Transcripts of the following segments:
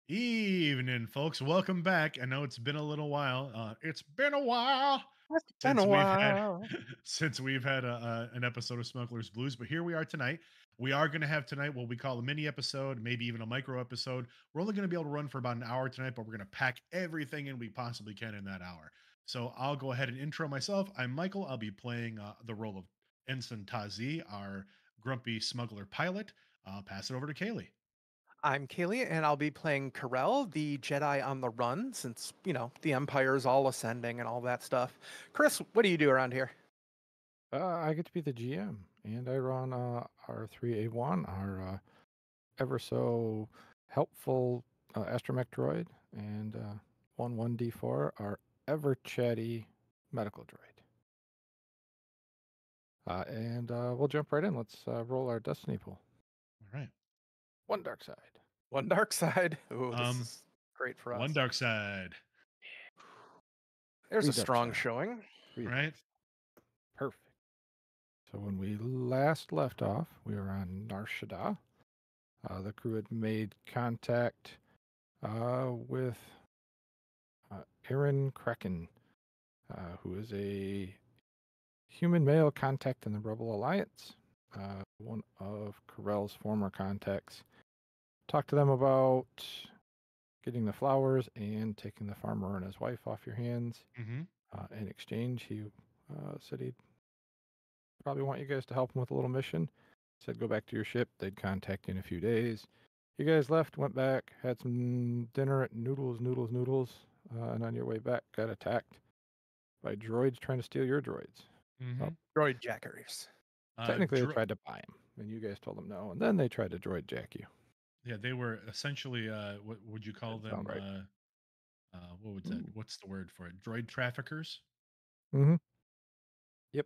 Evening, folks. Welcome back. I know it's been a little while. It's been a while It's been a since we've had while. an episode of Smuggler's Blues, but here we are tonight. We are going to have tonight what we call a mini episode, maybe even a micro episode. We're only going to be able to run for about an hour tonight, but we're going to pack everything in we possibly can in that hour. So I'll go ahead and intro myself. I'm Michael. I'll be playing the role of Ensign Tazi, our grumpy smuggler pilot. I'll pass it over to Kaylee. I'm Kaylee, and I'll be playing Karel, the Jedi on the run, since, the Empire is all ascending and all that stuff. Chris, what do you do around here? I get to be the GM, and I run R3A1, our ever so helpful astromech droid, and 11D4, our ever chatty medical droid. And we'll jump right in. Let's roll our destiny pool. All right. One dark side. One dark side. Ooh, this Um, is great for One us. dark side, There's Three a dark strong side. showing. Three. right? Perfect. So when we last left off, we were on Nar Shaddaa. The crew had made contact with Aaron Kraken, who is a human male contact in the Rebel Alliance, one of Carell's former contacts. Talked to them about getting the flowers and taking the farmer and his wife off your hands. Mm-hmm. In exchange, he said he'd probably want you guys to help him with a little mission. Said go back to your ship. They'd contact you in a few days. You guys left, went back, had some dinner at Noodles, and on your way back got attacked by droids trying to steal your droids. Mm-hmm. Well, Droid jackers. technically, they tried to buy him, and you guys told them no, and then they tried to droid jack you. Yeah, they were essentially what would you call Didn't sound them? right. What would that? Ooh. What's the word for it? Droid traffickers. Mm-hmm. Yep.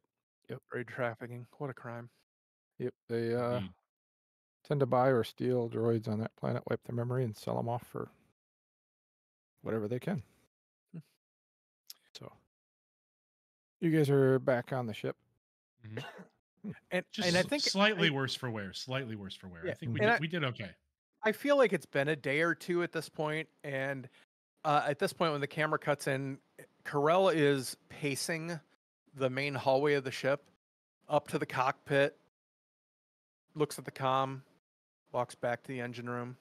Yep. Droid trafficking. What a crime. Yep. They Indeed. tend to buy or steal droids on that planet, wipe their memory, and sell them off for whatever they can. Hmm. So you guys are back on the ship. Mhm. And Just I think slightly worse for wear. Slightly worse for wear. I yeah, think Mhm. and we did okay. I feel like it's been a day or two at this point, and at this point when the camera cuts in, Carell is pacing the main hallway of the ship up to the cockpit, looks at the comm, walks back to the engine room,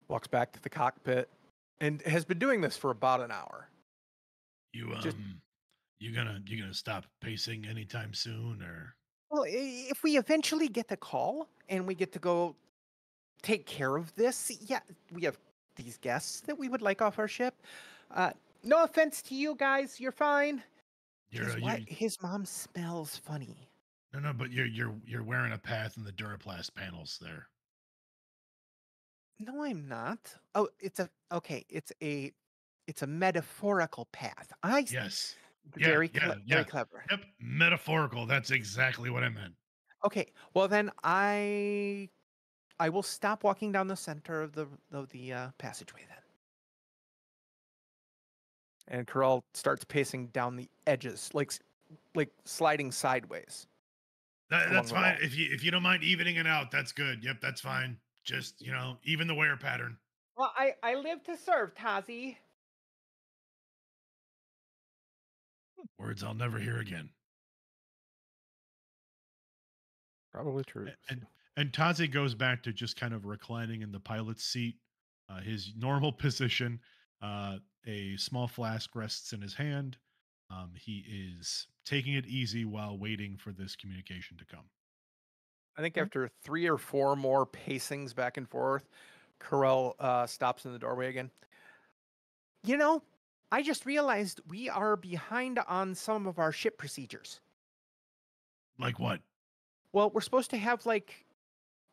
walks back to the cockpit, and has been doing this for about an hour. You Just you gonna stop pacing anytime soon or? well, if we eventually get the call and we get to go take care of this, yeah, we have these guests that we would like off our ship. Uh, no offense to you guys, you're fine. You're His mom smells funny. no, but you're wearing a path in the Duraplast panels there. No, I'm not. Oh, it's a metaphorical path. Yes. Yeah, Very yeah, very yeah. clever. Yep. Metaphorical. That's exactly what I meant. Okay, well then I will stop walking down the center of the passageway then. And Carell starts pacing down the edges, like sliding sideways along That's the fine. wall. If you don't mind evening it out, that's good. Yep, that's fine. Just even the wear pattern. Well, I live to serve, Tazi. Words I'll never hear again. Probably true. And Taze goes back to just kind of reclining in the pilot's seat, his normal position. A small flask rests in his hand. He is taking it easy while waiting for this communication to come. I think Okay. after 3 or 4 more pacings back and forth, Carell stops in the doorway again. You know, I just realized we are behind on some of our ship procedures. Like what? Well, we're supposed to have like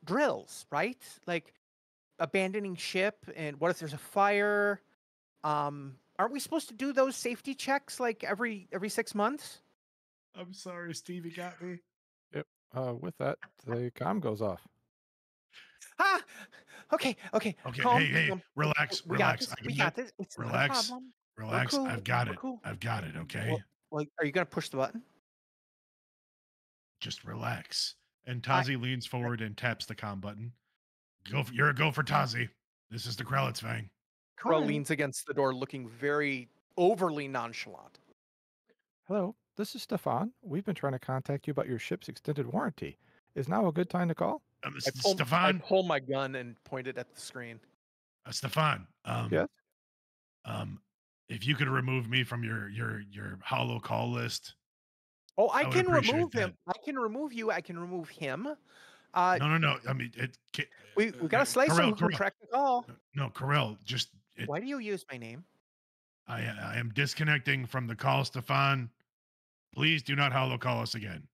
drills, right? Like abandoning ship and what if there's a fire? Aren't we supposed to do those safety checks like every 6 months? I'm sorry, Stevie got me. Yep. With that, the comm goes off. Ah, okay. Okay, Calm, hey, calm. relax, We got relax. this. I We got got it. this. It's not a Relax, problem. We're relax. cool. I've got We're it. cool. I've got it. Okay, Well, are you gonna push the button? just relax. And I Tazi leans forward and taps the com button. You're a go for Tazi. This is the Krellitzfang. Corell Hi. leans against the door, looking very overly nonchalant. Hello, this is Stefan. We've been trying to contact you about your ship's extended warranty. Is now a good time to call? I Stefan. pull my gun and point it at the screen. Stefan. Yes. If you could remove me from your hollow call list. Oh, I would can appreciate remove him. that. I can remove you. I can remove him. No. I mean, We got a slicer Corell, who can Corell. track the call. No, Corell. Just Why do you use my name? I am disconnecting from the call, Stefan. Please do not hollow call us again.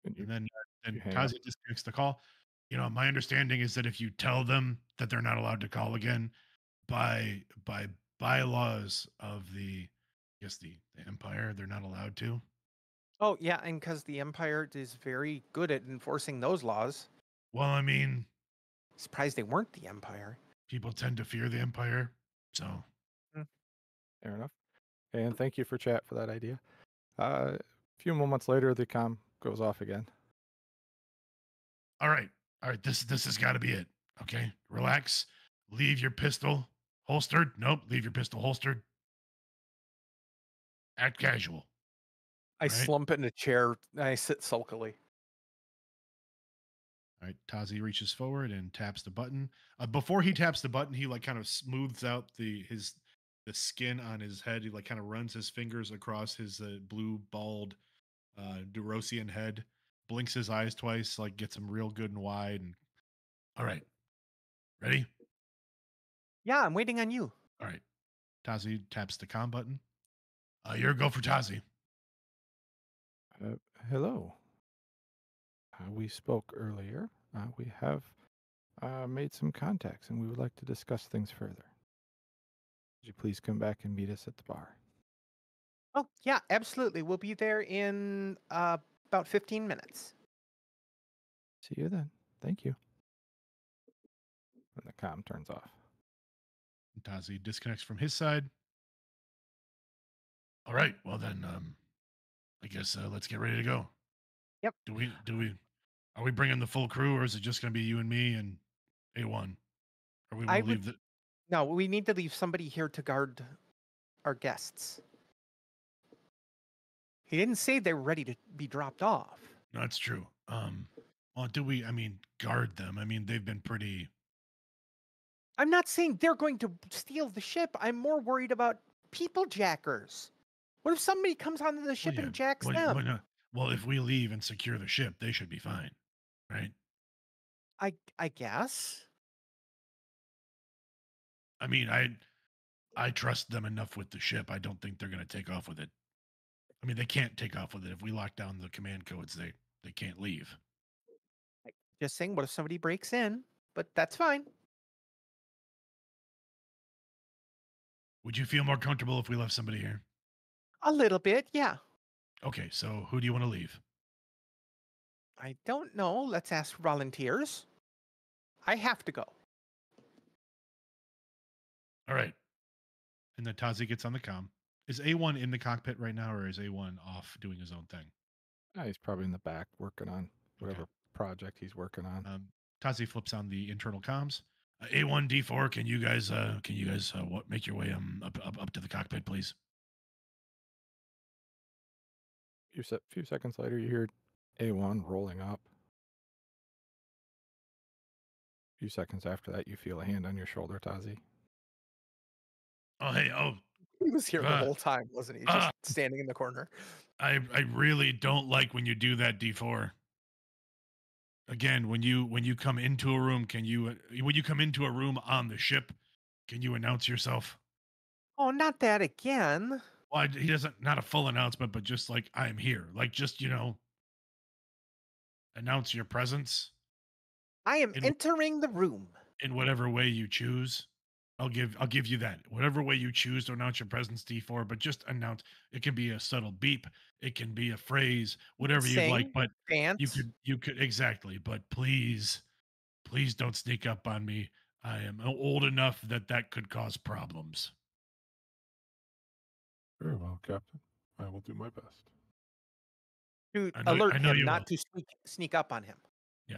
And then hang up. Kazi disconnects the call. You know, my understanding is that if you tell them that they're not allowed to call again, by bylaws of the Empire, they're not allowed to. Oh, yeah, and because the Empire is very good at enforcing those laws. Well, I mean, Surprised they weren't the Empire. people tend to fear the Empire, so. Fair enough. And thank you for chat for that idea. A few moments later, the comm goes off again. All right. This has got to be it. Okay, relax. Leave your pistol holstered. Nope. Leave your pistol holstered. Act casual. I Right. slump in a chair and I sit sulkily. All right, Tazi reaches forward and taps the button. Before he taps the button, he like kind of smooths out the skin on his head. He like kind of runs his fingers across his blue bald Durosian head, blinks his eyes twice, like gets them real good and wide. And all right, ready? Yeah, I'm waiting on you. All right, Tazi taps the comm button. You're a go for Tazi. Hello. We spoke earlier. We have made some contacts and we would like to discuss things further. Would you please come back and meet us at the bar? Oh, yeah, absolutely. We'll be there in about 15 minutes. See you then. Thank you. And the comm turns off. Tazi disconnects from his side. All right, well then, I guess let's get ready to go. Yep. Are we bringing the full crew, or is it just going to be you and me and A1? Or we want to leave the? No, we need to leave somebody here to guard our guests. He didn't say they were ready to be dropped off. No, that's true. Well, I mean, guard them? I mean, they've been pretty. I'm not saying they're going to steal the ship. I'm more worried about people jackers. What if somebody comes onto the ship and jacks them? Well, if we leave and secure the ship, they should be fine, right? I guess. I mean, I trust them enough with the ship. I don't think they're going to take off with it. I mean, they can't take off with it. If we lock down the command codes, they can't leave. Just saying, what if somebody breaks in? But that's fine. Would you feel more comfortable if we left somebody here? A little bit, yeah. Okay, so who do you want to leave? I don't know. Let's ask volunteers. I have to go. All right. And then Tazi gets on the comm. Is A1 in the cockpit right now, or is A1 off doing his own thing? He's probably in the back working on whatever project he's working on. Tazi flips on the internal comms. A1, D4, can you guys make your way up to the cockpit, please? A few seconds later, you hear A1 rolling up. A few seconds after that, you feel a hand on your shoulder, Tazi. Oh, hey, He was here the whole time, wasn't he? Just standing in the corner. I really don't like when you do that, D4. Again, when you come into a room, when you come into a room on the ship, can you announce yourself? Oh, not that again. Well, he doesn't, not a full announcement, but just like, I'm here. Like, just, announce your presence. I am entering the room. In whatever way you choose. I'll give you that. Whatever way you choose to announce your presence, D4, but just announce. It can be a subtle beep. It can be a phrase, whatever you'd like. But you could exactly. But please don't sneak up on me. I am old enough that could cause problems. Very well, Captain. I will do my best. To alert him not to sneak up on him. Yeah,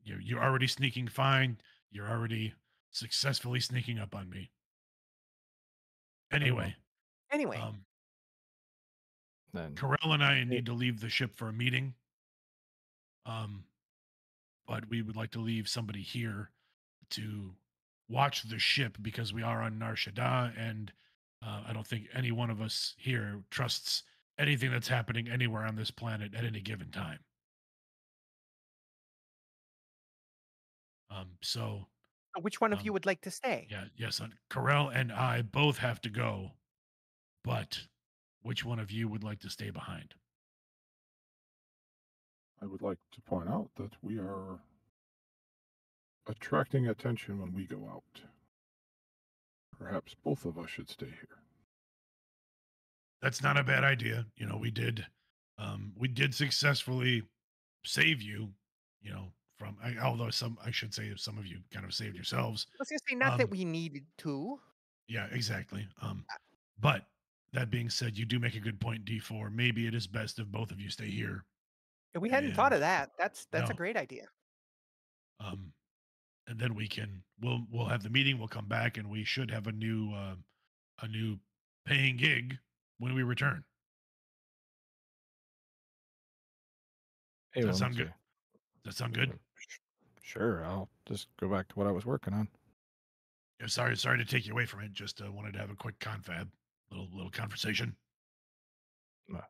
you're already sneaking fine. You're already successfully sneaking up on me. Very well. Anyway, Anyway, um, Then Carell and I Hey. need to leave the ship for a meeting. Um, but we would like to leave somebody here to watch the ship because we are on Nar Shaddaa, and I don't think any one of us here trusts anything that's happening anywhere on this planet at any given time. So which one of you um, would like to stay? yeah, yes, Carell and I both have to go, but which one of you would like to stay behind? I would like to point out that we are attracting attention when we go out. Perhaps both of us should stay here. That's not a bad idea. We did successfully save you, from, although I should say some of you kind of saved yourselves. I was gonna say not that Um, we needed to. yeah, exactly. But that being said, you do make a good point, D4. Maybe it is best if both of you stay here. We hadn't thought And of that. That's a no, great idea. um, and then we'll have the meeting. We'll come back, and we should have a new paying gig when we return. Hey, Does well, that sound good? see. Does that sound good? Sure, I'll just go back to what I was working on. Yeah, sorry to take you away from it. Just wanted to have a quick confab, little conversation.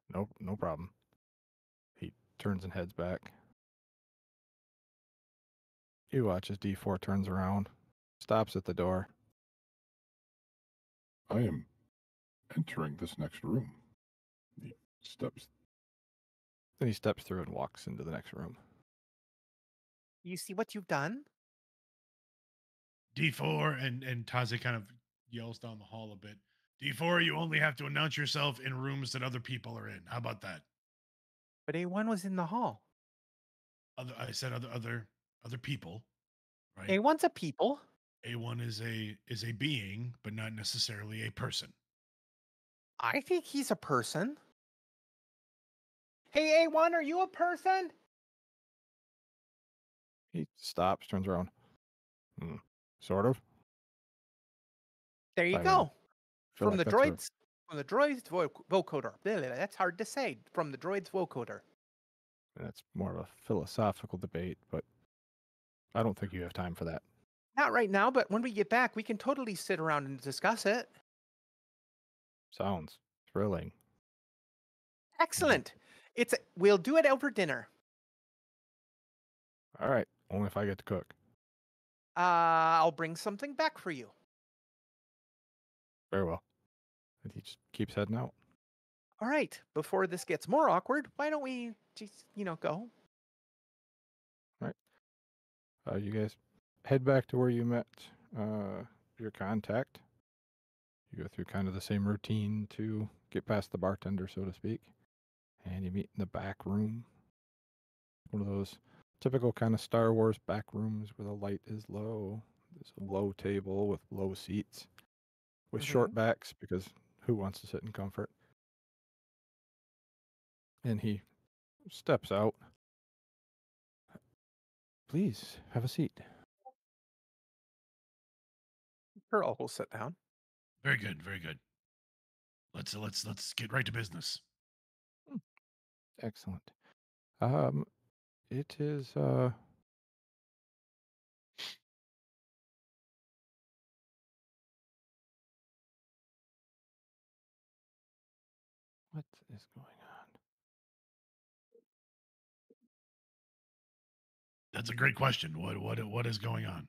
No problem. He turns and heads back. You watch as D4 turns around, stops at the door. I am entering this next room. He steps. Then he steps through and walks into the next room. You see what you've done? D4 and Taze kind of yells down the hall a bit. D4, you only have to announce yourself in rooms that other people are in. How about that? But A1 was in the hall. I said other people, right? A1's a people. A1 is a being, but not necessarily a person. I think he's a person. Hey, A1, are you a person? He stops, turns around. Sort of. There you I go. feel From like the that's a- droids, vocoder. Blah, blah, blah. That's hard to say. From the droids vocoder. That's more of a philosophical debate, but I don't think you have time for that. Not right now, but when we get back, we can totally sit around and discuss it. Sounds thrilling. Excellent. We'll do it over dinner. All right, only if I get to cook. I'll bring something back for you. Very well. And he just keeps heading out. All right. Before this gets more awkward, why don't we just, go? You guys head back to where you met your contact. You go through kind of the same routine to get past the bartender, so to speak. And you meet in the back room. One of those typical kind of Star Wars back rooms where the light is low. There's a low table with low seats with short backs because who wants to sit in comfort? And he steps out. Please have a seat. Pearl will sit down. Very good, very good. Let's get right to business. Excellent. It is what is going on? That's a great question. What is going on?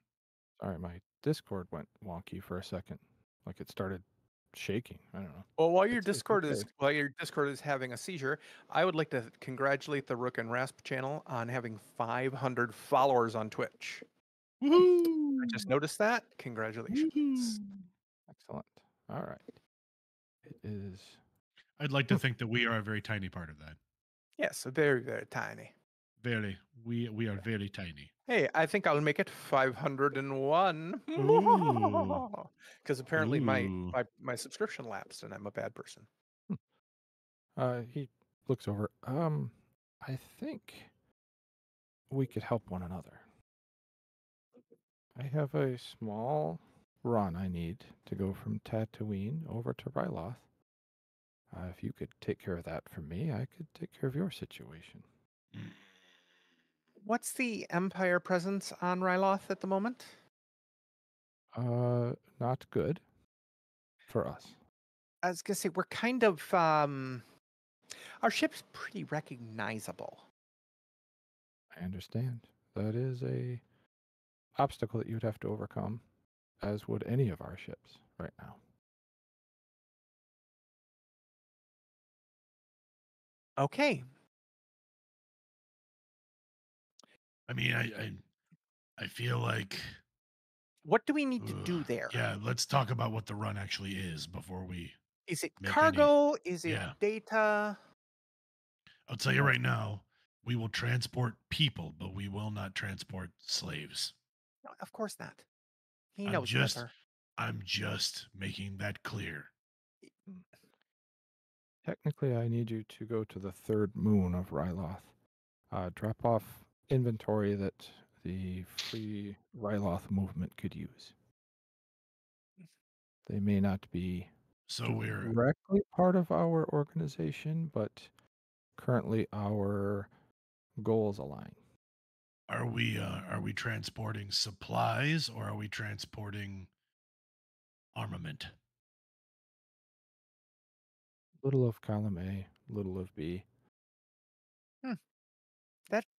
Sorry, my Discord went wonky for a second. Like it started shaking. I don't know. Well, while your It's Discord okay. is having a seizure, I would like to congratulate the Rook and Rasp channel on having 500 followers on Twitch. Woohoo! I just noticed that. Congratulations. Woohoo! Excellent. All right. It is I'd like to think that we are a very tiny part of that. Yes, very, very tiny. Very, we are very tiny. Hey, I think I'll make it 501. Ooh. Because apparently Ooh. my subscription lapsed and I'm a bad person. he looks over. I think we could help one another. I have a small run I need to go from Tatooine over to Ryloth. If you could take care of that for me, I could take care of your situation. What's the Empire presence on Ryloth at the moment? Not good for us. I was gonna say we're kind of our ship's pretty recognizable. I understand. That is a obstacle that you'd have to overcome, as would any of our ships right now. Okay. I mean, I feel like What do we need to do there? yeah, let's talk about what the run actually is before we Is it make cargo? Is it yeah. data? I'll tell you right now, we will transport people, but we will not transport slaves. No, of course not. He I'm knows just better. I'm just making that clear. Technically, I need you to go to the third moon of Ryloth. Drop off inventory that the free Ryloth movement could use. They may not be So we're directly part of our organization, but currently our goals align. are we transporting supplies or are we transporting armament? Little of column A, little of B.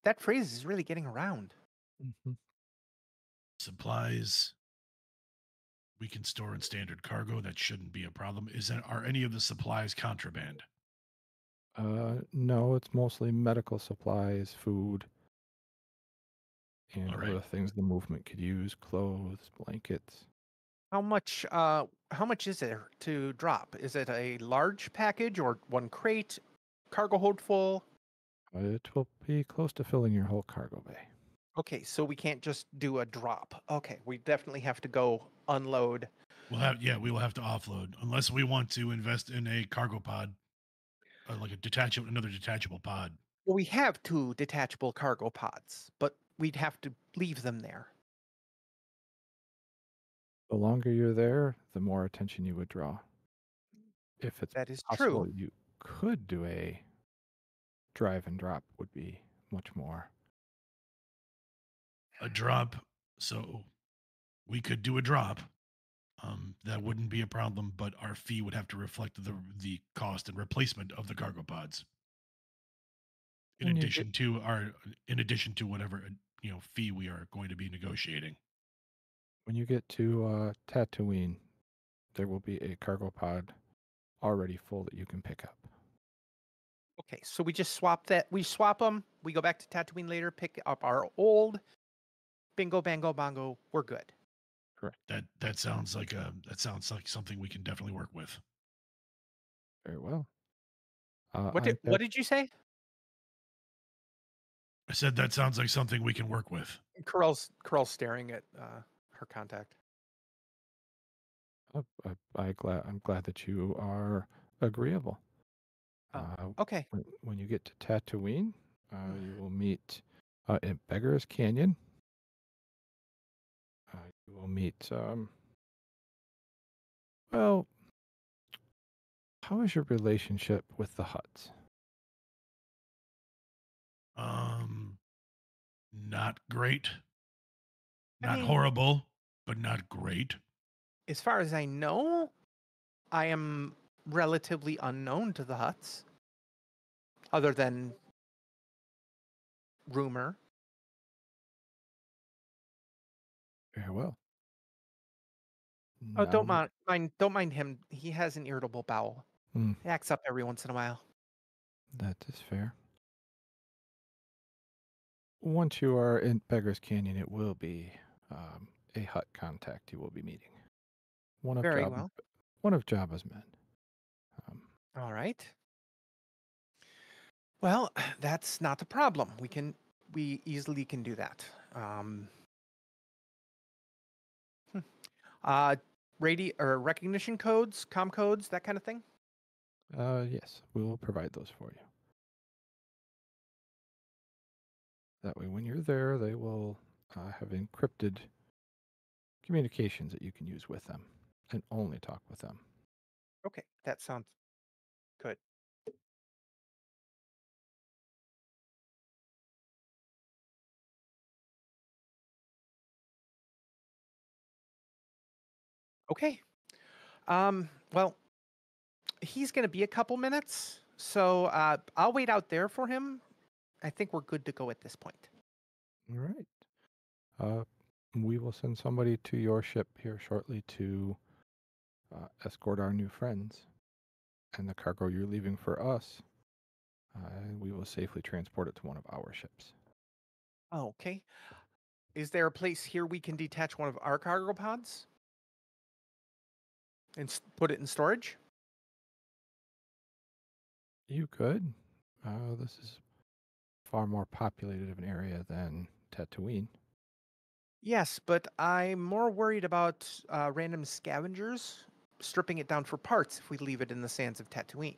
That phrase is really getting around. Mm-hmm. Supplies we can store in standard cargo. That shouldn't be a problem. Are any of the supplies contraband? No, it's mostly medical supplies, food, and All right. other things the movement could use, clothes, blankets. How much is there to drop? Is it a large package or one crate? Cargo hold full? It will be close to filling your whole cargo bay. Okay, so we can't just do a drop. Okay, we definitely have to go unload. We will have to offload unless we want to invest in a cargo pod, like another detachable pod. Well, we have 2 detachable cargo pods, but we'd have to leave them there. The longer you're there, the more attention you would draw. If it's That is possible, true. you could do a drive and drop would be much more. A drop, so we could do a drop. That wouldn't be a problem, but our fee would have to reflect the cost and replacement of the cargo pods. In When you get in addition to whatever fee we are going to be negotiating. when you get to Tatooine, there will be a cargo pod already full that you can pick up. Okay, so we just swap that. We swap them. We go back to Tatooine later, pick up our old bingo, bango, bongo. We're good. Correct. That sounds like something we can definitely work with. Very well. What did you say? I said that sounds like something we can work with. Corell's staring at her contact. I'm glad that you are agreeable. Okay. When you get to Tatooine, you will meet at Beggar's Canyon. You will meet. Well, how is your relationship with the Hutts? Not great. I Not mean, horrible, but not great. as far as I know, I am relatively unknown to the Hutts, other than rumor. Very well. Oh, Now, don't mind him. He has an irritable bowel. He acts up every once in a while. that is fair. Once you are in Beggar's Canyon, it will be a Hutt contact you will be meeting. Very well. One of Jabba's men. All right. Well, that's not a problem. We easily can do that. Or recognition codes, com codes, that kind of thing. Yes, we will provide those for you. That way, when you're there, they will have encrypted communications that you can use with them and only talk with them. Okay, that sounds good. Okay. Well, he's going to be a couple minutes, so I'll wait out there for him. I think we're good to go at this point. All right. We will send somebody to your ship here shortly to escort our new friends and the cargo you're leaving for us. We will safely transport it to one of our ships. Oh, okay. Is there a place here we can detach one of our cargo pods and put it in storage? You could. This is far more populated of an area than Tatooine. Yes, but I'm more worried about random scavengers stripping it down for parts if we leave it in the sands of Tatooine.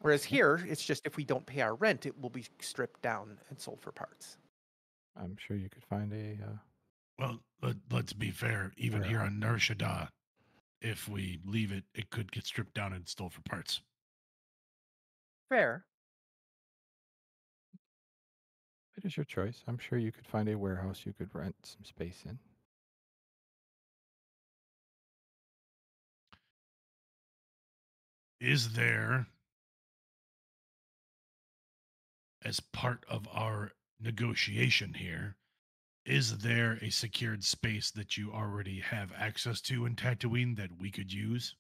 Whereas here, it's just if we don't pay our rent, it will be stripped down and sold for parts. I'm sure you could find a. Well, let's be fair. Even here on Nar Shaddaa, if we leave it, it could get stripped down and sold for parts. Fair. It is your choice. I'm sure you could find a warehouse you could rent some space in. Is there, as part of our negotiation here, is there a secured space that you already have access to in Tatooine that we could use?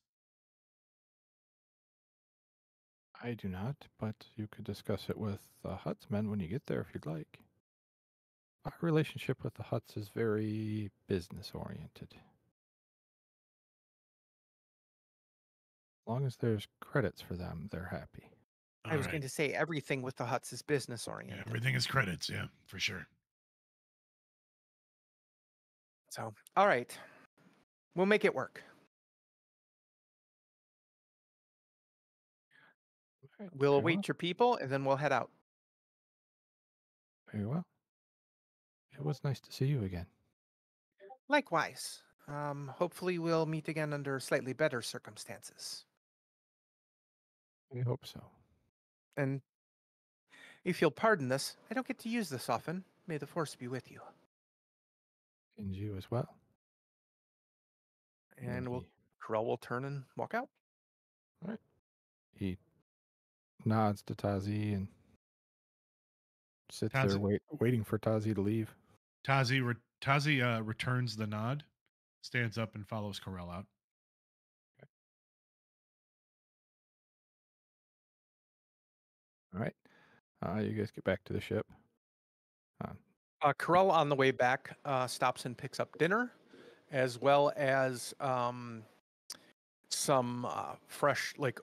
I do not, but you could discuss it with the Hutt's men when you get there if you'd like. Our relationship with the Hutts is very business oriented. As long as there's credits for them, they're happy. I was going to say everything with the Hutts is business oriented. Yeah, everything is credits, yeah, for sure. So, all right. We'll make it work. Right, We'll very await well. your people and then we'll head out. Very well. It was nice to see you again. Likewise. Hopefully we'll meet again under slightly better circumstances. We hope so. And if you'll pardon this, I don't get to use this often. May the force be with you. And you as well. And Corell will turn and walk out. All right. He nods to Tazi and sits there waiting for Tazi to leave. Tazi returns the nod, stands up, and follows Corell out. All right. You guys get back to the ship. Corell on the way back stops and picks up dinner, as well as some fresh, like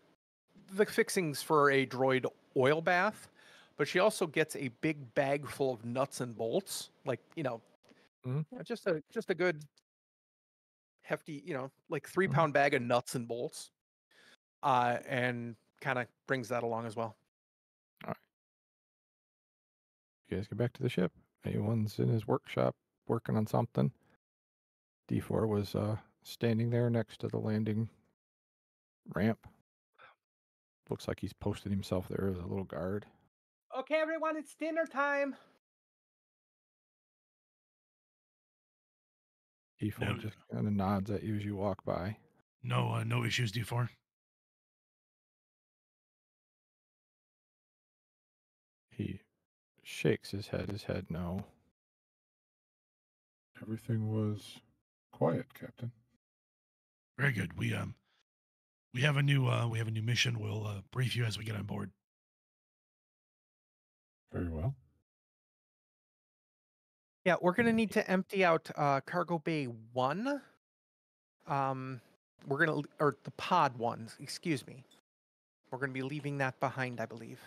the fixings for a droid oil bath. But she also gets a big bag full of nuts and bolts, like just a good hefty, like 3-pound bag of nuts and bolts, and kind of brings that along as well. All right. You guys get back to the ship. Anyone's in his workshop working on something. D4 was standing there next to the landing ramp. Looks like he's posted himself there as a little guard. Okay, everyone, it's dinner time. D4 just kind of nods at you as you walk by. No issues, D4. He shakes his head. His head, no. Everything was quiet, Captain. Very good. We have a new mission. We'll brief you as we get on board. Very well. Yeah, we're gonna need to empty out cargo bay 1. Or the pod 1, excuse me. We're gonna be leaving that behind, I believe.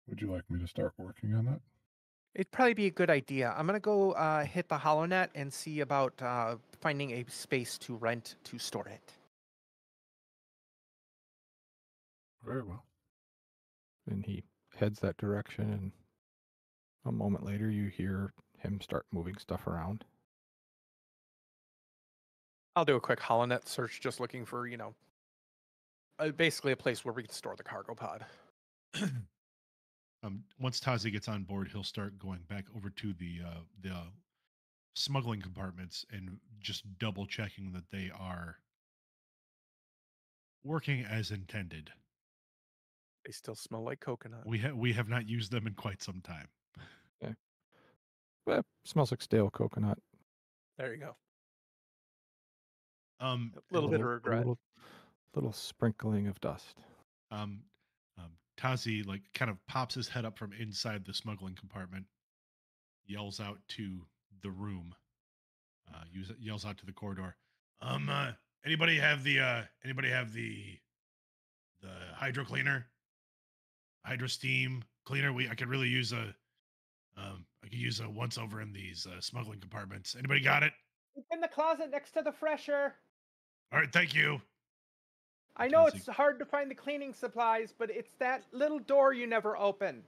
Would you like me to start working on that? It'd probably be a good idea. I'm gonna go hit the HoloNet and see about finding a space to rent to store it. Very well. And he heads that direction and A moment later, you hear him start moving stuff around. I'll do a quick holonet search, just looking for, basically a place where we can store the cargo pod. Once Tazi gets on board, he'll start going back over to the smuggling compartments and just double checking that they are working as intended. They still smell like coconut. We have not used them in quite some time. Well, smells like stale coconut. There you go. A Little bit of regret. Little sprinkling of dust. Tazi kind of pops his head up from inside the smuggling compartment, yells out to the room, yells out to the corridor. Anybody have the hydro cleaner, hydro steam cleaner? I could really use I could use a once over in these smuggling compartments. Anybody got it? It's in the closet next to the fresher. All right, thank you. I know Tazi. it's hard to find the cleaning supplies, but it's that little door you never open.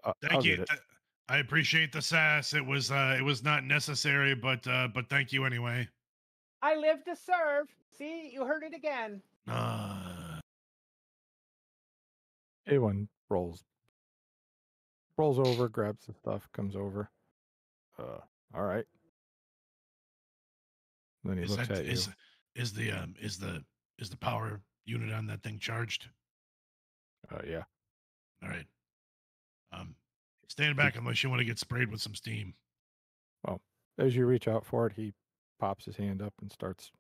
I'll Thank you. get it. I appreciate the sass. It was not necessary, but thank you anyway. I live to serve. See, you heard it again. A1 rolls over, grabs the stuff, comes over. All right. Then he looks at you. Is the power unit on that thing charged? Yeah. All right. Stand back unless you want to get sprayed with some steam. Well, as you reach out for it, he pops his hand up and starts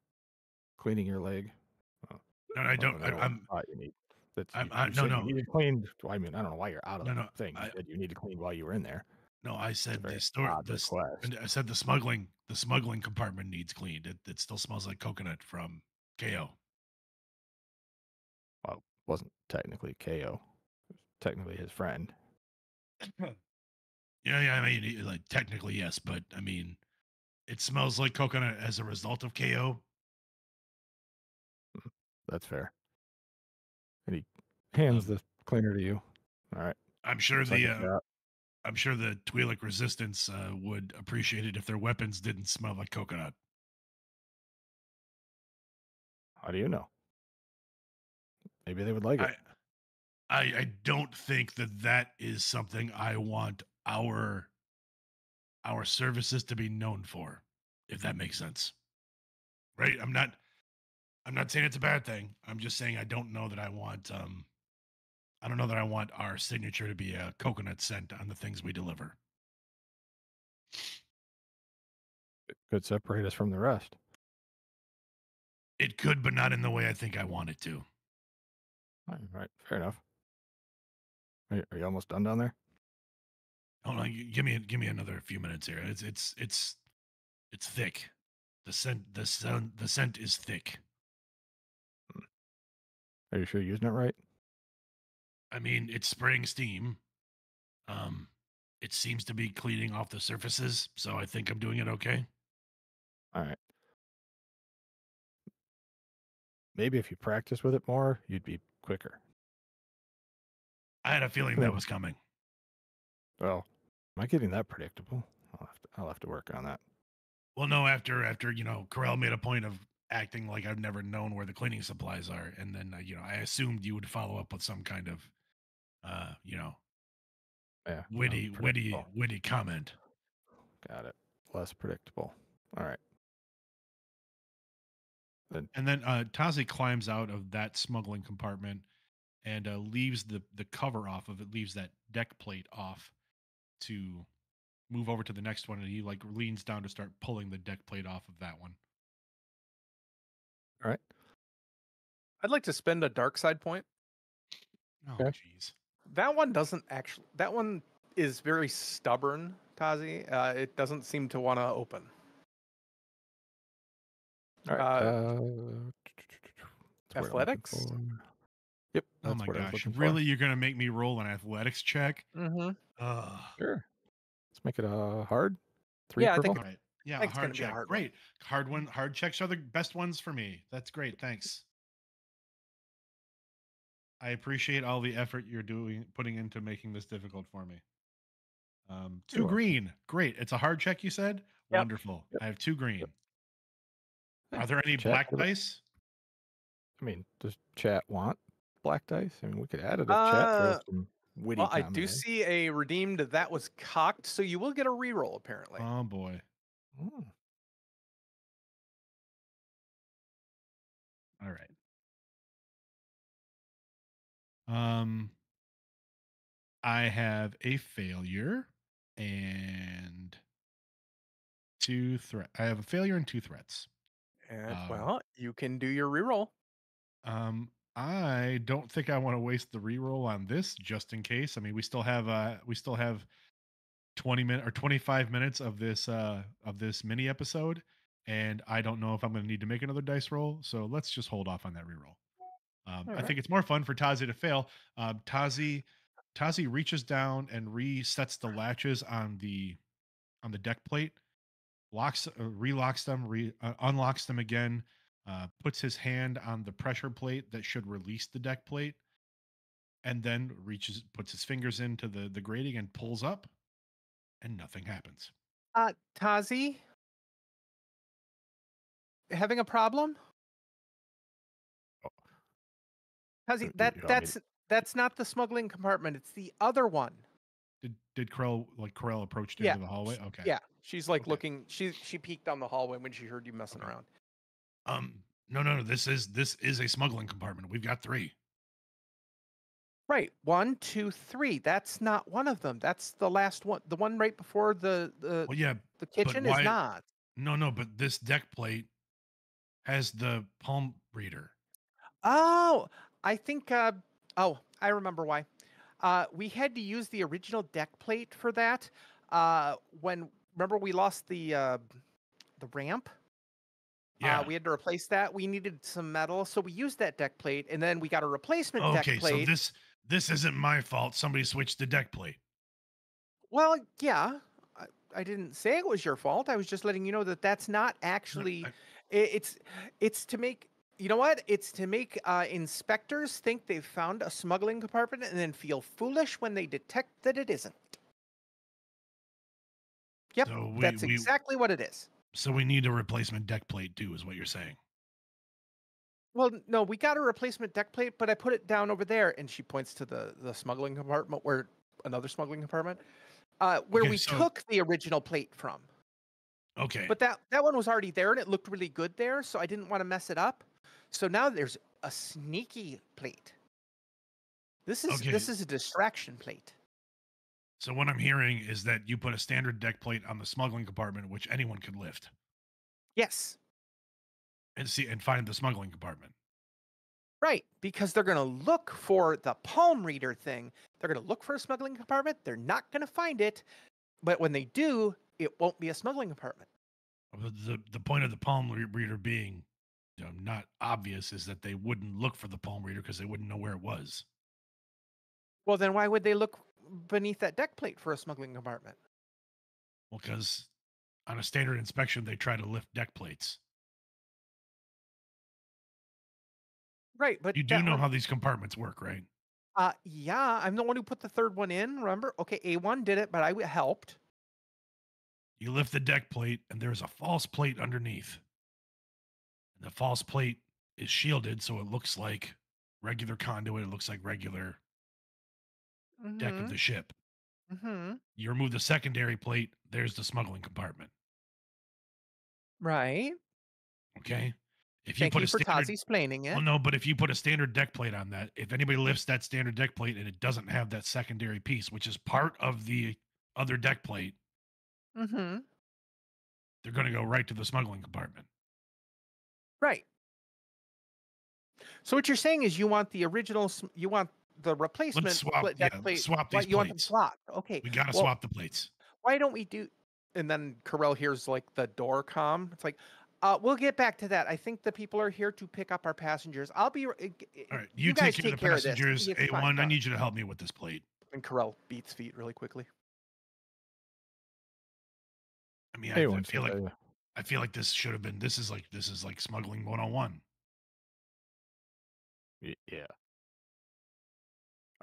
cleaning your leg. No, I don't. You need. That's, no. You need it cleaned. I mean, I don't know why you're out of the thing. I, You said you need to clean while you were in there. No, I said I said the smuggling compartment needs cleaned. It still smells like coconut from KO. Well, it wasn't technically KO. It was technically his friend. Yeah, I mean, technically yes, but I mean, it smells like coconut as a result of KO. That's fair. And he hands the cleaner to you. All right. I'm sure I'm sure the Twi'lek resistance would appreciate it if their weapons didn't smell like coconut. How do you know? Maybe they would like it. I don't think that is something I want our services to be known for, if that makes sense. Right? I'm not saying it's a bad thing. I'm just saying I don't know that I want our signature to be a coconut scent on the things we deliver. It could separate us from the rest. It could, but not in the way I think I want it to. All right, fair enough. Are you almost done down there? Hold on, give me another few minutes here. It's thick. The scent is thick. Are you sure you're using it right? I mean, it's spraying steam. It seems to be cleaning off the surfaces, so I think I'm doing it okay. All right. Maybe if you practice with it more, you'd be quicker. I had a feeling that was coming. Well, am I getting that predictable? I'll have to work on that. Well, no, after Carell made a point of acting like I've never known where the cleaning supplies are, and then I assumed you would follow up with some kind of witty comment. Got it. Less predictable. All right. And then Tazi climbs out of that smuggling compartment and leaves the cover off of it, leaves that deck plate off to move over to the next one, and he leans down to start pulling the deck plate off of that one. All right. I'd like to spend a dark side point. Oh, jeez. That one is very stubborn, Tazi. It doesn't seem to want to open. All right. Athletics? Yep. Oh my gosh. Really? You're going to make me roll an athletics check? Mm-hmm. Sure. Let's make it hard. 3 Yeah, purple. All right. Yeah, a hard check. Great. Hard checks are the best ones for me. That's great. Thanks. I appreciate all the effort you're putting into making this difficult for me. You're 2 welcome. green. Great. It's a hard check, you said? Yep. Wonderful. Yep. I have 2 green. Hey, Are there any chat black could- dice? I mean, does chat want black dice? I mean, we could add it if chat Uh, throws some witty Well, I comment do in. see a redeemed that was cocked, so you will get a reroll apparently. Oh boy. Mm. All right. Um, I have a failure and 2 threat. I have a failure and 2 threats. And Um, well, you can do your reroll. I don't think I want to waste the reroll on this just in case. I mean, we still have 20 minutes or 25 minutes of this mini episode, and I don't know if I'm going to need to make another dice roll, so let's just hold off on that reroll. I Alright. think it's more fun for Tazi to fail. Tazi reaches down and resets the latches on the deck plate, relocks them, unlocks them again, puts his hand on the pressure plate that should release the deck plate, and then puts his fingers into the grating and pulls up, and nothing happens. Tazi, having a problem? Tazi, You want me to- that's not the smuggling compartment. It's the other one. Did Krell approached Yeah. into the hallway? Okay. Yeah, she's like Okay. looking. She peeked down the hallway when she heard you messing Okay. around. No. This is a smuggling compartment. We've got 3. Right, 1, 2, 3. That's not one of them. That's the last one. The one right before the Well, yeah, the kitchen why- is not. No, but this deck plate has the palm reader. Oh, I think. Oh, I remember why. We had to use the original deck plate for that. When remember we lost the ramp. Yeah. We had to replace that. We needed some metal, so we used that deck plate, and then we got a replacement deck Okay, so plate. this isn't my fault. Somebody switched the deck plate. Well, yeah, I didn't say it was your fault. I was just letting you know that that's not actually. It's to make. You know what? It's to make inspectors think they've found a smuggling compartment and then feel foolish when they detect that it isn't. Yep, So that's exactly what it is. So we need a replacement deck plate too, is what you're saying. Well, no, we got a replacement deck plate, but I put it down over there, and she points to the smuggling compartment, where another smuggling compartment, where Okay, we so- took the original plate from. Okay. But that one was already there, and it looked really good there, so I didn't want to mess it up. So now there's a sneaky plate. This is a distraction plate. So what I'm hearing is that you put a standard deck plate on the smuggling compartment, which anyone could lift Yes, and find the smuggling compartment. right, because they're going to look for the palm reader thing. They're going to look for a smuggling compartment. They're not going to find it, but when they do, it won't be a smuggling compartment. The point of the palm reader being not obvious is that they wouldn't look for the palm reader because they wouldn't know where it was. Well, then why would they look beneath that deck plate for a smuggling compartment? Well, because on a standard inspection, they try to lift deck plates. Right, but You do know how these compartments work, right? yeah, I'm the one who put the third one in. Remember? Okay, A1 did it, but I helped. You lift the deck plate, and there's a false plate underneath. And the false plate is shielded, so it looks like regular conduit. It looks like regular deck of the ship. Mm-hmm. You remove the secondary plate, there's the smuggling compartment. Right. Okay? If Thank put you a for standard, Tazi explaining it. well, no, but if you put a standard deck plate on that, if anybody lifts that standard deck plate and it doesn't have that secondary piece, which is part of the other deck plate, Mm-hmm. they're going to go right to the smuggling compartment. Right. So what you're saying is you want the original, you want the replacement deck plate. Swap these you want them plates. swapped. Okay. We got to well, swap the plates. Why don't we do? And then Carell hears like the door comm. It's like, we'll get back to that. I think the people are here to pick up our passengers. I'll be. All right, you guys take care of this. passengers. It's A1, fine, I need you to help me with this plate. And Carell beats feet really quickly. I mean, Hey, one I feel like this should have been. This is like smuggling 101. yeah.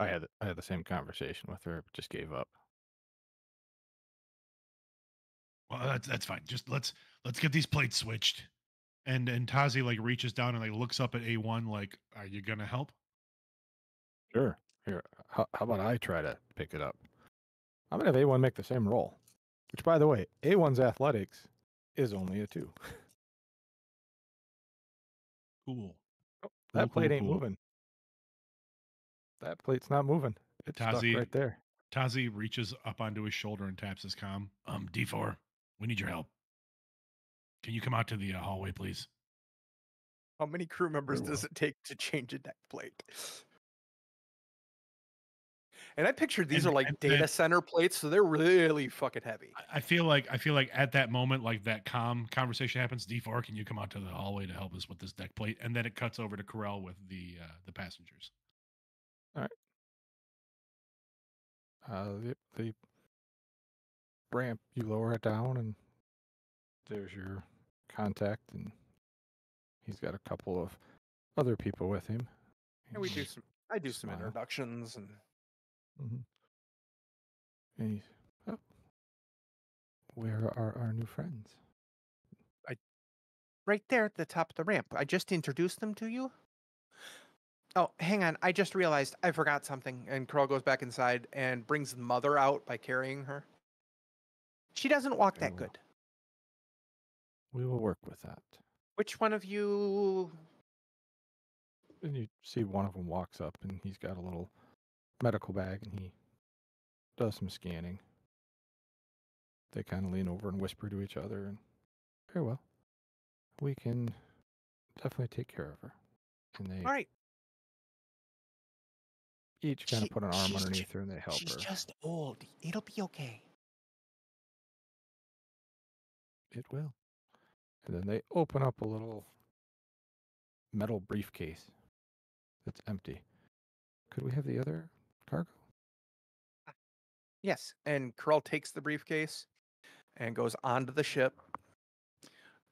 I had the same conversation with her, but just gave up. Well, that's fine. Just let's get these plates switched. And Tazi like reaches down and like looks up at A1 like, are you gonna help? Sure. Here, how about I try to pick it up? I'm gonna have A1 make the same roll. Which, by the way, A1's athletics is only a 2. Cool. That Cool, plate cool, ain't cool. moving. That plate's not moving. It's stuck Tazi right there. Tazi reaches up onto his shoulder and taps his comm. D4, we need your help. Can you come out to the hallway, please? How many crew members Very does well. it take to change a deck plate? And I pictured these And are like then data center plates, so they're really fucking heavy. I feel like at that moment, like that conversation happens. D4, can you come out to the hallway to help us with this deck plate? And then it cuts over to Corell with the passengers. The ramp, you lower it down, and there's your contact, and he's got a couple of other people with him. And I do some Smile. introductions and And he's, oh, where are our new friends? Right there at the top of the ramp. I just introduced them to you. Oh, hang on. I just realized I forgot something. and Carl goes back inside and brings the mother out by carrying her. She doesn't walk Very that well. good. We will work with that. Which one of you? And you see one of them walks up, and he's got a little medical bag, and he does some scanning. They kind of lean over and whisper to each other, and very well. We can definitely take care of her. And they All right. each kind of She- put an arm she's underneath her, and they help She's her. just old. It'll be okay. It will. And then they open up a little metal briefcase that's empty. Could we have the other cargo? Yes, and Carl takes the briefcase and goes onto the ship,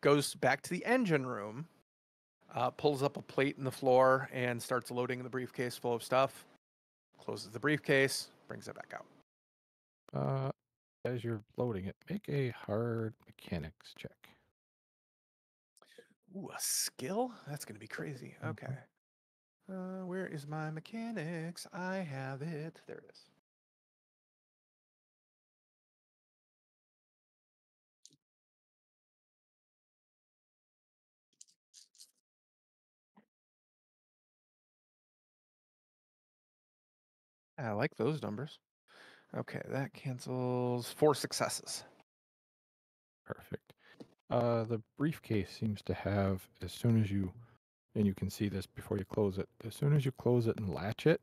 goes back to the engine room, pulls up a plate in the floor and starts loading the briefcase full of stuff, closes the briefcase, brings it back out. As you're loading it, make a hard mechanics check. Ooh, a skill? That's going to be crazy. Okay. Where is my mechanics? I have it. There it is. I like those numbers. Okay, that cancels 4 successes. Perfect. The briefcase seems to have, as soon as you, and you can see this before you close it, as soon as you close it and latch it,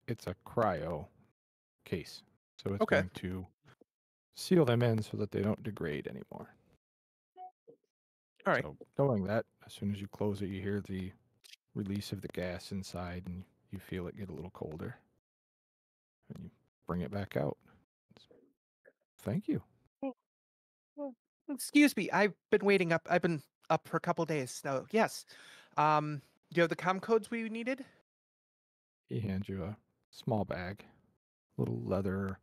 it's a cryo case. So it's Okay. going to seal them in so that they don't degrade anymore. All right. So knowing that, as soon as you close it, you hear the release of the gas inside, and you feel it get a little colder. And you bring it back out. Thank you. Excuse me. I've been waiting up. I've been up for a couple days. No, yes. Do you have the comm codes we needed? He hands you a small bag, little leather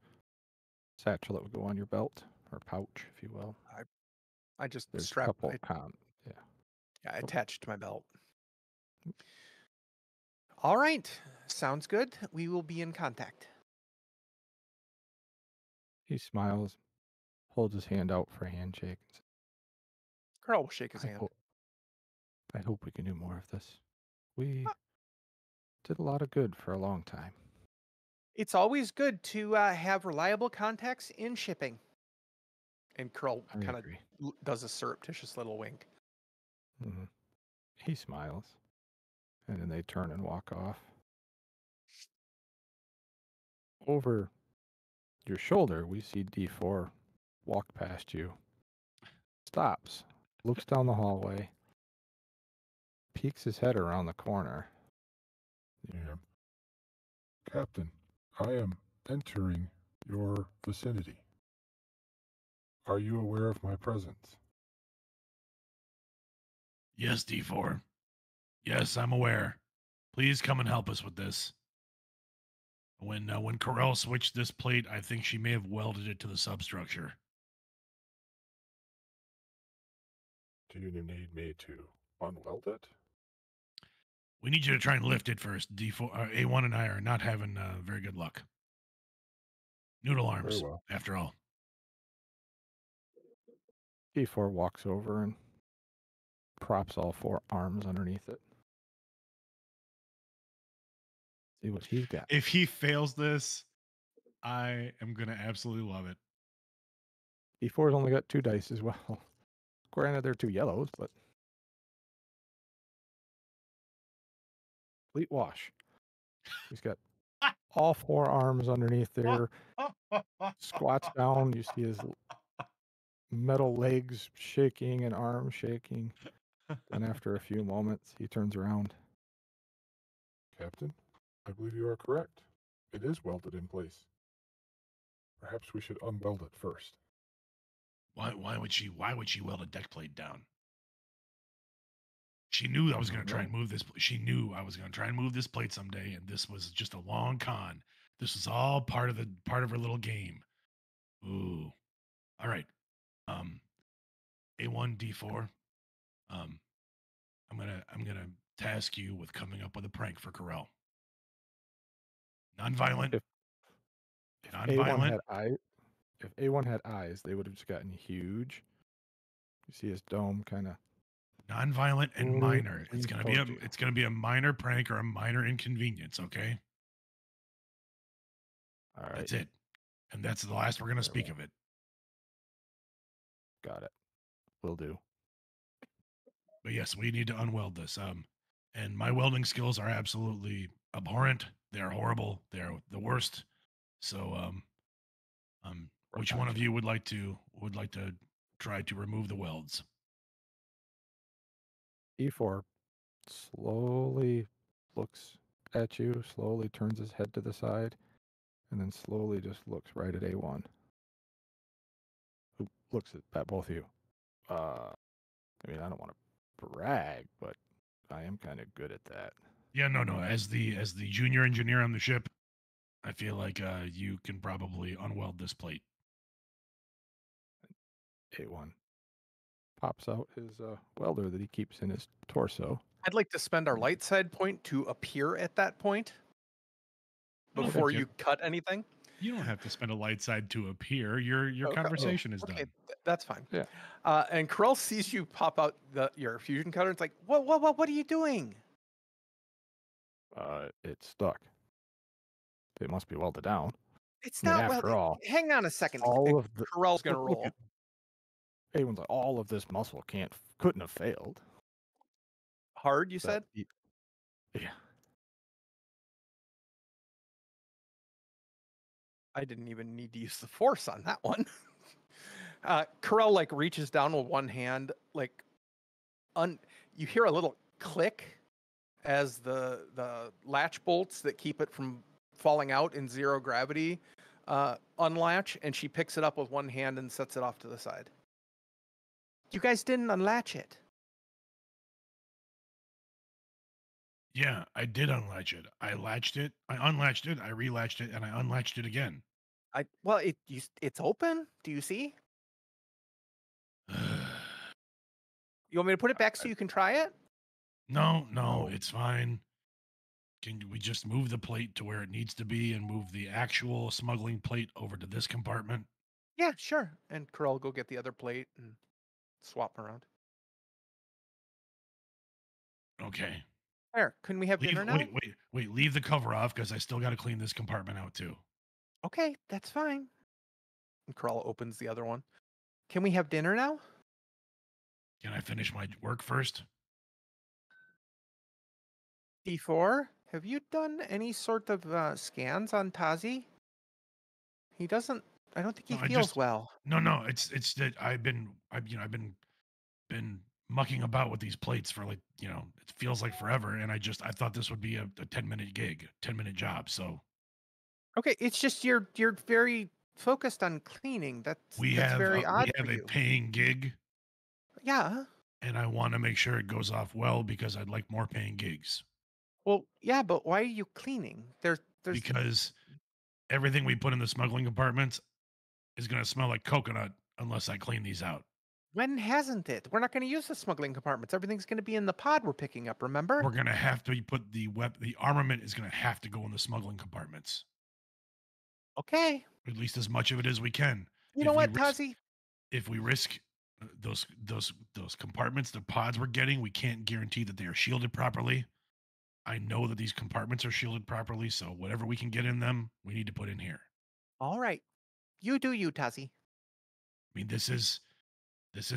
satchel that would go on your belt or pouch, if you will. I just There's a strap. couple I attached to my belt. All right. Sounds good. We will be in contact. He smiles, holds his hand out for a handshake. Carl will shake his I hand. hope we can do more of this. We did a lot of good for a long time. It's always good to have reliable contacts in shipping. And Carl I kind agree. of does a surreptitious little wink. Mhm. He smiles, and then they turn and walk off. Over your shoulder, we see D4 walk past you, stops, looks down the hallway, peeks his head around the corner. Yeah. Captain, I am entering your vicinity. Are you aware of my presence? Yes, D4. Yes, I'm aware. Please come and help us with this. When Carell switched this plate, I think she may have welded it to the substructure. Do you need me to unweld it? We need you to try and lift it first. A1 and I are not having very good luck. Noodle Very arms, well. after all. D4 walks over and props all 4 arms underneath it. See what he's got. If he fails this, I am going to absolutely love it. D4's only got 2 dice as well. Granted, they're 2 yellows, but complete wash. He's got all 4 arms underneath there. Squats down. You see his metal legs shaking and arms shaking. And after a few moments, he turns around. Captain, I believe you are correct. It is welded in place. Perhaps we should unweld it first. Why would she weld a deck plate down? She knew I was going to try and move this. She knew I was going to try and move this plate someday, and this was just a long con. This was all part of her little game. Ooh, all right. A1 D4. I'm gonna task you with coming up with a prank for Carell. Non-violent. If Non-violent. If A1 had eyes, they would have just gotten huge. You see his dome kind of Non-violent and minor. leans It's towards gonna be a minor prank or a minor inconvenience. Okay. All right. That's it, and that's the last we're gonna speak of it. Got it. Will do. But yes, we need to unweld this. And my welding skills are absolutely abhorrent. They're horrible. They're the worst. So, which one of you would like to try to remove the welds? E4 slowly looks at you, slowly turns his head to the side, and then slowly just looks right at A1. Who looks at both of you. I mean, I don't want to brag, but I am kind of good at that. Yeah, no. As the junior engineer on the ship, I feel like you can probably unweld this plate. A1 pops out his welder that he keeps in his torso. I'd like to spend our light side point to appear at that point before you cut anything. You don't have to spend a light side to appear. Your conversation is done. That's fine. Yeah. And Carell sees you pop out your fusion cutter. It's like, what are you doing? It's stuck. It must be welded down. It's I mean, not after well. all, Hang on a second. all of the Carell's gonna look roll. at- A1's like, all of this muscle couldn't have failed. Hard, you said? Yeah. I didn't even need to use the force on that one. Carell reaches down with one hand, you hear a little click as the latch bolts that keep it from falling out in zero gravity unlatch, and she picks it up with one hand and sets it off to the side. You guys didn't unlatch it. Yeah, I did unlatch it. I unlatched it, I relatched it, and I unlatched it again. It's open. Do you see? You want me to put it back so you can try it? No, it's fine. Can we just move the plate to where it needs to be and move the actual smuggling plate over to this compartment? Yeah, sure. And Carell go get the other plate and swap around. Okay. There. Can we have dinner now? Wait. Leave the cover off because I still got to clean this compartment out too. Okay, that's fine. And Carell opens the other one. Can we have dinner now? Can I finish my work first? D4, have you done any sort of scans on Tazi? He doesn't. I don't think he feels well. No. It's that I've been mucking about with these plates for it feels like forever, and I thought this would be a 10-minute gig, 10-minute job. So okay, it's just you're very focused on cleaning. That's very odd. We have a paying gig. Yeah. And I want to make sure it goes off well because I'd like more paying gigs. Well, yeah, but why are you cleaning? There's because everything we put in the smuggling compartments is going to smell like coconut unless I clean these out. When hasn't it? We're not going to use the smuggling compartments. Everything's going to be in the pod we're picking up, remember? We're going to have to put the armament is going to have to go in the smuggling compartments. Okay. At least as much of it as we can. You know what, Tazi? If we risk those compartments, the pods we're getting, we can't guarantee that they are shielded properly. I know that these compartments are shielded properly, so whatever we can get in them, we need to put in here. All right. You do you, Tazi. I mean, this is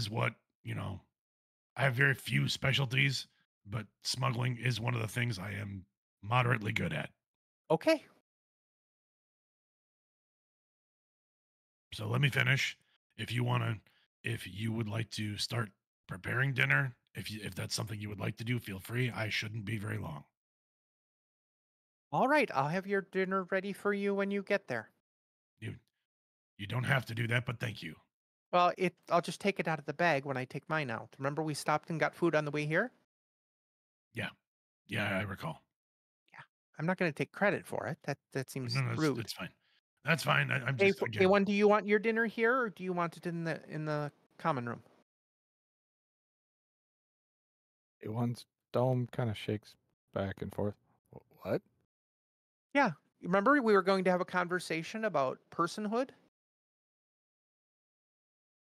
what, I have very few specialties, but smuggling is one of the things I am moderately good at. Okay. So let me finish. If you would like to start preparing dinner, if that's something you would like to do, feel free. I shouldn't be very long. All right. I'll have your dinner ready for you when you get there. You don't have to do that, but thank you. Well, I'll just take it out of the bag when I take mine out. Remember we stopped and got food on the way here? Yeah, I recall. Yeah. I'm not going to take credit for it. That seems No, rude. that's fine. That's fine. I'm Hey, just again. A1, do you want your dinner here or do you want it in the common room? A1's dome kind of shakes back and forth. What? Yeah. Remember we were going to have a conversation about personhood?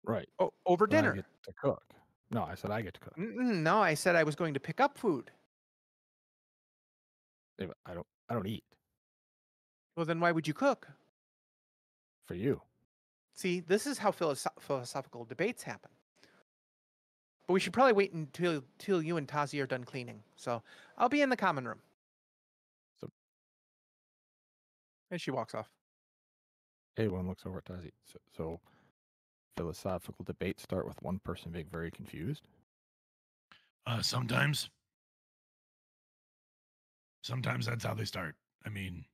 Right. Oh, over But I dinner. get to cook. No, I said I get to cook. No, I said I was going to pick up food. Yeah, but I don't eat. Well, then why would you cook? For you. See, this is how philosophical debates happen. But we should probably wait until you and Tazi are done cleaning. So I'll be in the common room. And she walks off. A1 looks over at Tazi. So philosophical debates start with one person being very confused? Sometimes that's how they start. I mean,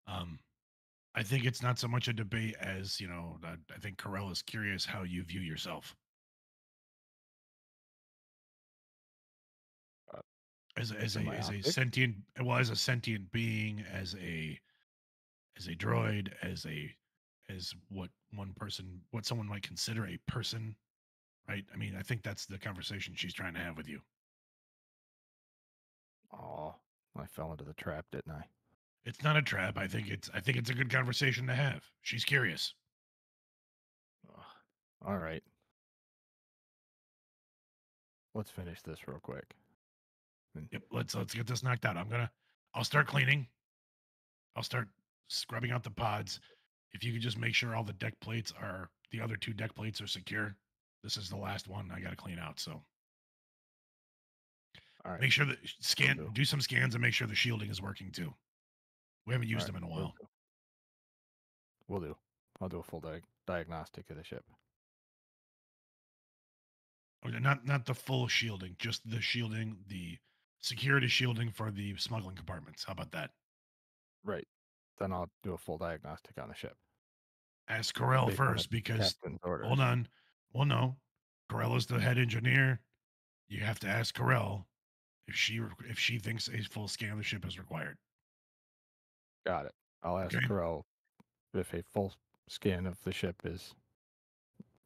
I think it's not so much a debate as, I think Carell is curious how you view yourself. As a sentient, as a sentient being, as a droid, as what someone might consider a person, right? I mean, I think that's the conversation she's trying to have with you. Oh, I fell into the trap, didn't I? It's not a trap. I think it's a good conversation to have. She's curious. All right. Let's finish this real quick. Yep, let's get this knocked out. I'll start cleaning. I'll start scrubbing out the pods. If you could just make sure all the the other two deck plates are secure. This is the last one I got to clean out. So all right. Make sure that do some scans and make sure the shielding is working too. We haven't used them in a while. We'll do. I'll do a full diagnostic of the ship. Okay, not the full shielding, just the shielding, the security shielding for the smuggling compartments. How about that? Right. Then I'll do a full diagnostic on the ship. Ask Carell first because hold on. Well, no, Carell is the head engineer. You have to ask Carell if she thinks a full scan of the ship is required. Got it. I'll ask Carell if a full scan of the ship is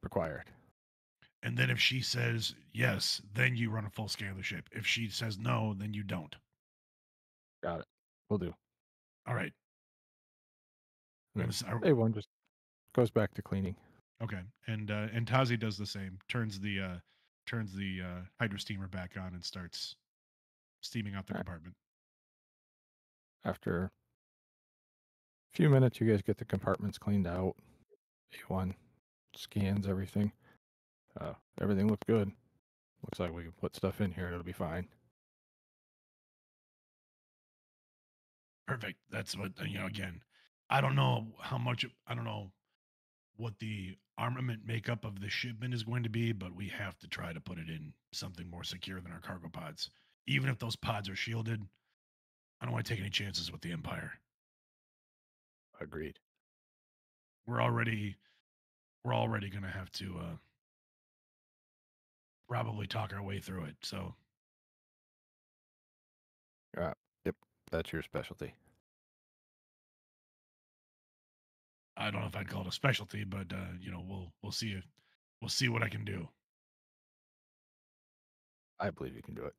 required. And then if she says yes, then you run a full scan of the ship. If she says no, then you don't. Got it. We'll do. All right. A1 just goes back to cleaning. Okay. And Tazi does the same. Turns the hydro steamer back on and starts steaming out the compartment. After a few minutes, you guys get the compartments cleaned out. A1 scans everything. Everything looks good. Looks like we can put stuff in here and it'll be fine. Perfect. That's what, again, I don't know what the armament makeup of the shipment is going to be, but we have to try to put it in something more secure than our cargo pods. Even if those pods are shielded, I don't want to take any chances with the Empire. Agreed. We're already going to have to probably talk our way through it. So, yep, that's your specialty. I don't know if I'd call it a specialty, but we'll see it. We'll see what I can do. I believe you can do it.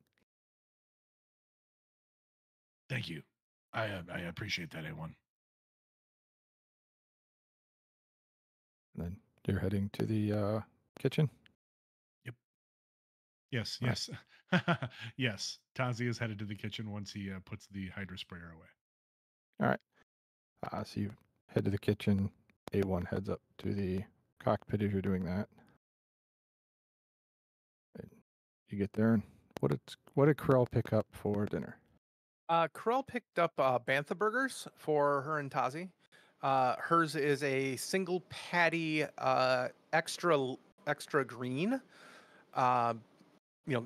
Thank you. I appreciate that, A1. And then you're heading to the kitchen. Yes, All right. yes, yes. Tazi is headed to the kitchen once he puts the hydro sprayer away. All right. So you head to the kitchen. A1 heads up to the cockpit as you're doing that. And you get there, and what did Krell pick up for dinner? Corell picked up bantha burgers for her and Tazi. Hers is a single patty, extra green, uh,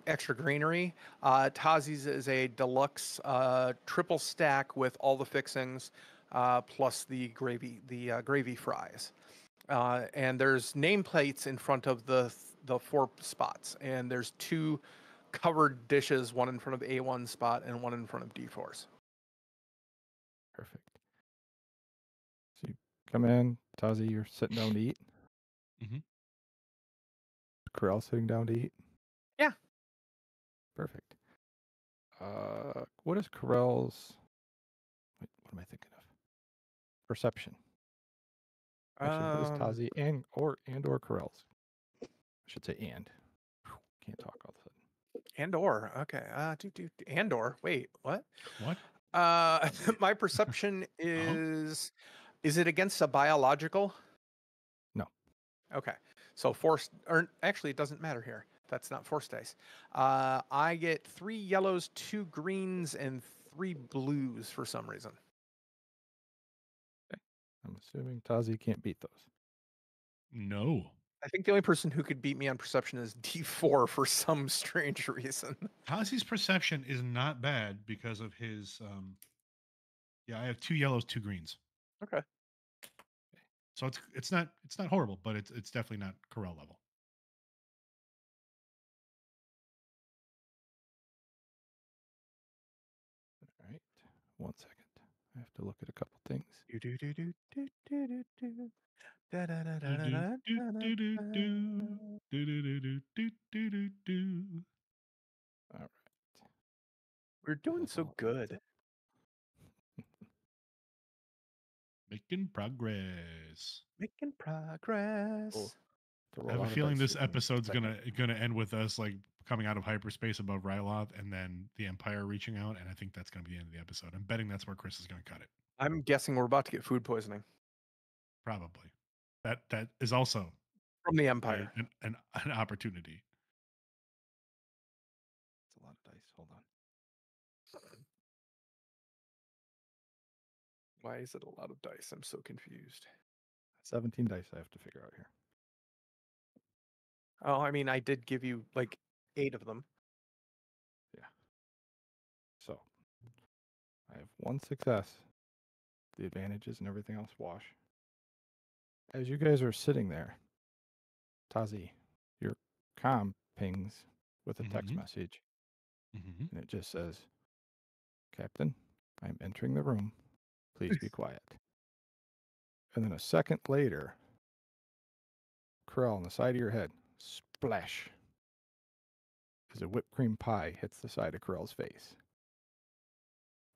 extra greenery. Tazi's is a deluxe triple stack with all the fixings, plus the gravy fries. And there's nameplates in front of the 4 spots, and there's 2 covered dishes, one in front of A1 spot and one in front of D4's. Perfect. So you come in, Tazi, you're sitting down to eat. Mhm. Krell sitting down to eat. Yeah. Perfect. What is Krell's? Wait, what am I thinking of? Perception. Actually, what is Tazi and or Krell's? I should say and. Whew, can't talk all of a sudden. Okay. Wait, what? What? My perception is it against a biological? No. Okay. So force, or actually, it doesn't matter here. That's not force dice. I get 3 yellows, 2 greens, and 3 blues for some reason. I'm assuming Tazi can't beat those. No. I think the only person who could beat me on perception is D4 for some strange reason. Tazi's perception is not bad because of his. Yeah, I have 2 yellows, 2 greens. Okay. So it's not horrible, but it's definitely not Corel level. All right. 1 second. I have to look at a couple things. All right. We're doing That so all adds good. up. Making progress. Making progress. Cool. To I roll have a out feeling dice this here in a episode's second. gonna end with us like coming out of hyperspace above Ryloth and then the Empire reaching out, and I think that's gonna be the end of the episode. I'm betting that's where Chris is gonna cut it. I'm guessing we're about to get food poisoning Probably. That is also from the Empire. an opportunity. It's a lot of dice. Hold on. Why is it a lot of dice? I'm so confused. 17 dice I have to figure out here. Oh, I mean, I did give you like 8 of them. Yeah. So I have 1 success. The advantages and everything else wash. As you guys are sitting there, Tazi, your comm pings with a text message, Mm-hmm. and it just says, "Captain, I'm entering the room. Please be quiet." And then a second later, Krell on the side of your head, splash, as a whipped cream pie hits the side of Krell's face.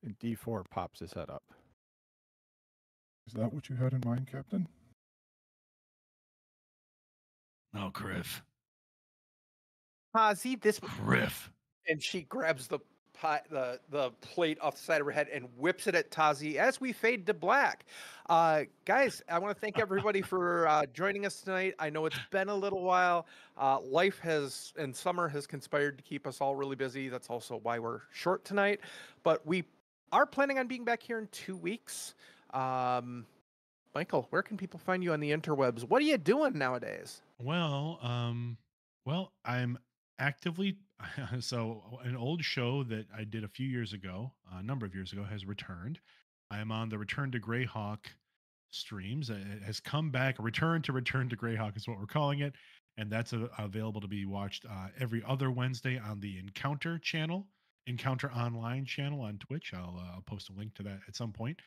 And D4 pops his head up. Is that what you had in mind, Captain? Oh, Griff. See this, Griff. and she grabs the pie, the plate off the side of her head and whips it at Tazi as we fade to black. Guys, I want to thank everybody for joining us tonight. I know it's been a little while. Life has and summer has conspired to keep us all really busy. That's also why we're short tonight. But we are planning on being back here in 2 weeks. Michael, where can people find you on the interwebs? What are you doing nowadays? Well, I'm actively so an old show that I did a few years ago, a number of years ago, has returned. I am on the Return to Greyhawk streams. It has come back. Return to Greyhawk is what we're calling it, and that's available to be watched every other Wednesday on the Encounter channel, Encounter Online channel on Twitch. I'll post a link to that at some point.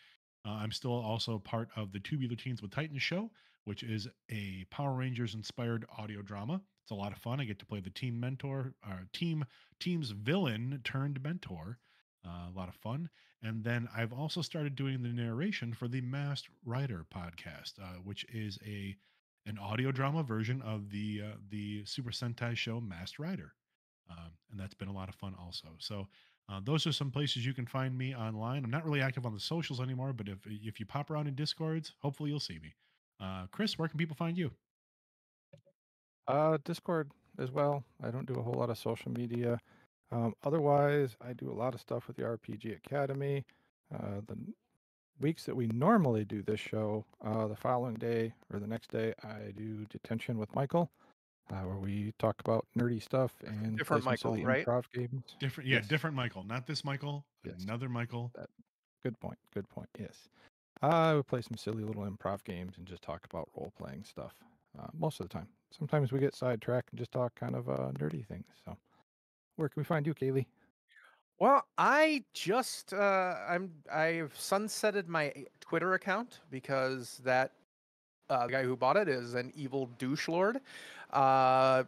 I'm still also part of the Tubular Teens with Titans show, which is a Power Rangers inspired audio drama. It's a lot of fun. I get to play the team mentor, team's villain turned mentor. A lot of fun. And then I've also started doing the narration for the Masked Rider podcast, which is an audio drama version of the Super Sentai show Masked Rider, and that's been a lot of fun also. So those are some places you can find me online. I'm not really active on the socials anymore, but if you pop around in Discords, hopefully you'll see me. Chris, where can people find you? Discord as well. I don't do a whole lot of social media. Otherwise, I do a lot of stuff with the RPG Academy. The weeks that we normally do this show, the following day or the next day, I do detention with Michael, where we talk about nerdy stuff and Different play some Michael, silly right? improv games. Different, yeah, Yes. different Michael, not this Michael, Yes. another Michael. Good point. Good point. Yes. We play some silly little improv games and just talk about role playing stuff most of the time. Sometimes we get sidetracked and just talk kind of nerdy things. So, where can we find you, Kaylee? Well, I just I've sunsetted my Twitter account because that the guy who bought it is an evil douche lord. I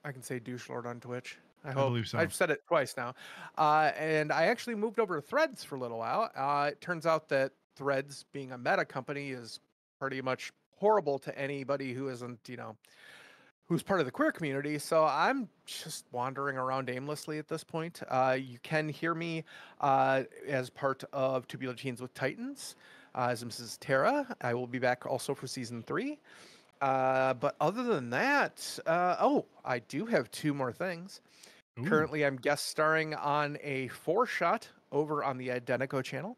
can say douche lord on Twitch. I hope. believe so. I've said it twice now. And I actually moved over to Threads for a little while. It turns out that Threads, being a meta company, is pretty much horrible to anybody who isn't, who's part of the queer community. So I'm just wandering around aimlessly at this point. You can hear me as part of Tubular Teens with Titans as Mrs. Tara. I will be back also for season 3. But other than that, I do have 2 more things. Ooh. Currently, I'm guest starring on a 4-shot over on the Identico channel.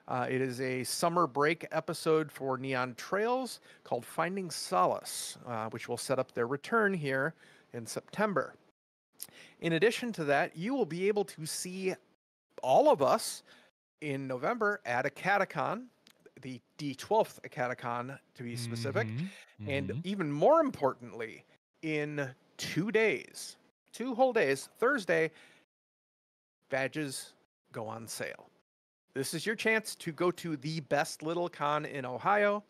It is a summer break episode for Neon Trails called Finding Solace, which will set up their return here in September. In addition to that, you will be able to see all of us in November at a Catacon, the D12th Catacon to be specific, and even more importantly, in 2 days, 2 whole days, Thursday, badges go on sale. This is your chance to go to the best little con in Ohio.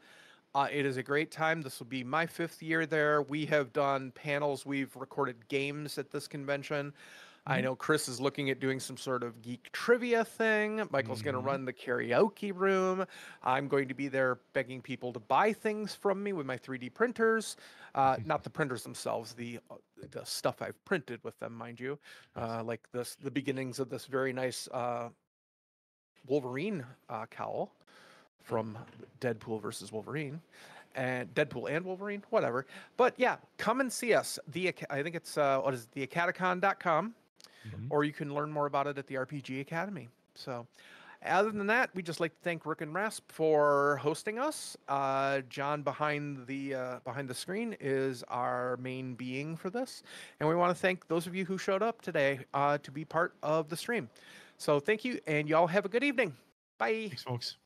It is a great time. This will be my 5th year there. We have done panels. We've recorded games at this convention. I know Chris is looking at doing some sort of geek trivia thing. Michael's going to run the karaoke room. I'm going to be there begging people to buy things from me with my 3D printers. Not the printers themselves, the stuff I've printed with them, mind you. Like the beginnings of this very nice Wolverine cowl from Deadpool versus Wolverine, and Deadpool and Wolverine, whatever. But yeah, come and see us. I think it's theacadacon.com, or you can learn more about it at the RPG Academy. So, other than that, we just like to thank Rook and Rasp for hosting us. John behind the screen is our main being for this, and we want to thank those of you who showed up today to be part of the stream. So thank you, and y'all have a good evening. Bye. Thanks, folks.